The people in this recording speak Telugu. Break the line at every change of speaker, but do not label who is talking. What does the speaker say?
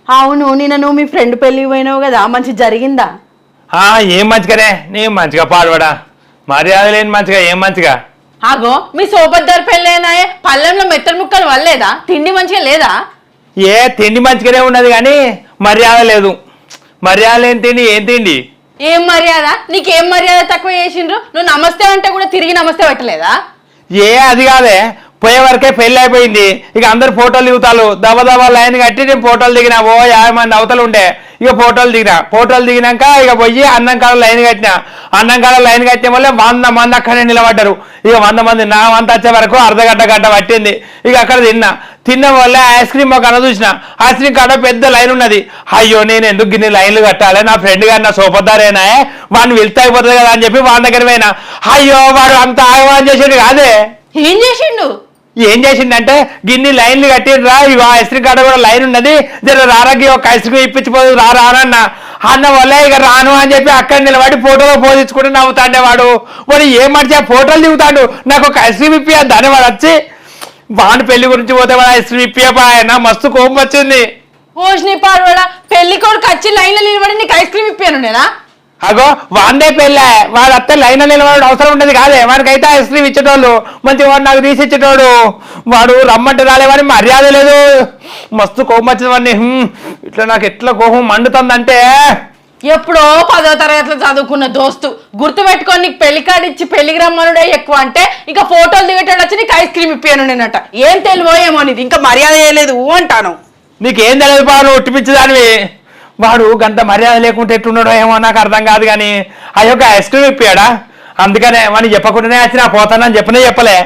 అవును, నిన్న నువ్వు మీ ఫ్రెండ్ పెళ్ళి పోయినావు కదా, మంచి జరిగిందా?
ఏం మంచిగానే, నేను మంచిగా పాడవడా, మర్యాద లేని మంచిగా ఏం మంచిగా.
ఆగో, మీ సోపద్దారు పెళ్ళైనాయే, పల్లెంలో మెత్తడి ముక్కలు వల్లేదా? తిండి మంచిగా లేదా?
తిండి మంచిగానే ఉన్నది కానీ మర్యాద లేదు. మర్యాద లేని తిండి ఏం తిండి?
ఏం మర్యాద? నీకేం మర్యాద తక్కువ చేసిండ్రు? నువ్వు నమస్తే అంటే కూడా తిరిగి నమస్తే పెట్టలేదా?
అది కాదే, పోయే వరకే పెళ్ళి అయిపోయింది. ఇక అందరు ఫోటోలు దిగుతారు, దబదబా లైన్ కట్టి నేను ఫోటోలు దిగినా. 50 మంది అవతలు ఉండే, ఇక ఫోటోలు దిగినాక ఇక పోయి అన్నం కాడ లైన్ కట్టినా. అన్నం కాడ లైన్ కట్టిన వల్ల 100 మంది అక్కడే నిలబడ్డారు. ఇక 100 మంది నా వంత వచ్చే వరకు గంట పట్టింది. ఇక అక్కడ తిన్న వల్ల ఐస్ క్రీమ్ ఒక చూసిన, ఐస్ క్రీమ్ కాడ పెద్ద లైన్ ఉన్నది. అయ్యో, నేను ఎందుకు గిన్ని లైన్లు కట్టాలి, నా ఫ్రెండ్ గారు నా సోపదారేనా, వాడిని వెళ్తే అయిపోతుంది కదా అని చెప్పి వాడి దగ్గర పోయినా. అయ్యో, వాడు అంత ఆగమని చేసాడు కాదే.
ఏం చేసిండు?
ఏం చేసిందంటే, గిన్ని లైన్లు కట్టిండ్రా, ఇక ఐస్ క్రీమ్ కాడ కూడా లైన్ ఉన్నది, జర రారాకి ఒక ఐస్ క్రీమ్ ఇప్పించిపోదు రానన్న. అన్న వల్ల ఇక రాను అని చెప్పి అక్కడ నిలబడి ఫోటోలో పోదించుకుంటూ నవ్వుతాండే వాడు. ఏం మర్చి ఫోటోలు దిగుతాడు, నాకు ఒక ఐస్ క్రీమ్ ఇప్పియద్దు అని వాడు వచ్చి. వాడి పెళ్లి గురించి పోతే వాడు ఐస్ క్రీమ్ ఇప్పియపాయన, మస్తు కోపం వచ్చింది.
ఓష్ని పాడవాడా, పెళ్లి కొడుకు వచ్చి లైన్లో నిలబడి నీకు ఐస్ క్రీమ్ ఇప్పాను నేనా?
అగో, వాందే పెళ్ళే, వాడు అత్తే లైన్ నిలబడే అవసరం ఉండదు కాదే. వాడికైతే ఐస్ క్రీమ్ ఇచ్చేటోళ్ళు, మంచిగా వాడు నాకు తీసి ఇచ్చేటోడు. వాడు రమ్మంటే రాలేవాని మర్యాద లేదు. మస్తు కోపం వచ్చింది వాడిని. ఇట్లా నాకు ఎట్లా కోపం మండుతుందంటే,
ఎప్పుడో 10వ తరగతిలో చదువుకున్న దోస్తు గుర్తు పెట్టుకొని నీకు పెళ్లి కార్డు ఇచ్చి పెళ్లికి రమ్మనుడే ఎక్కువ అంటే, ఇంకా ఫోటోలు దిగేటాడు వచ్చి నీకు ఐస్ క్రీమ్ ఇప్పాను నేనట. ఏం తెలివో ఏమో నీది, ఇంకా మర్యాద చేయలేదు అంటాను.
నీకేం తెలియదు బాను, ఒట్టిపించదానివి. వాడు గంత మర్యాద లేకుంటే ఎట్లున్నాడో ఏమో నాకు అర్థం కాదు కానీ, ఆ యొక్క ఐస్ క్రీమ్ ఇప్పాడా. అందుకనే వాడిని చెప్పకుండానే వచ్చి నా పోతానని చెప్పనే చెప్పలే.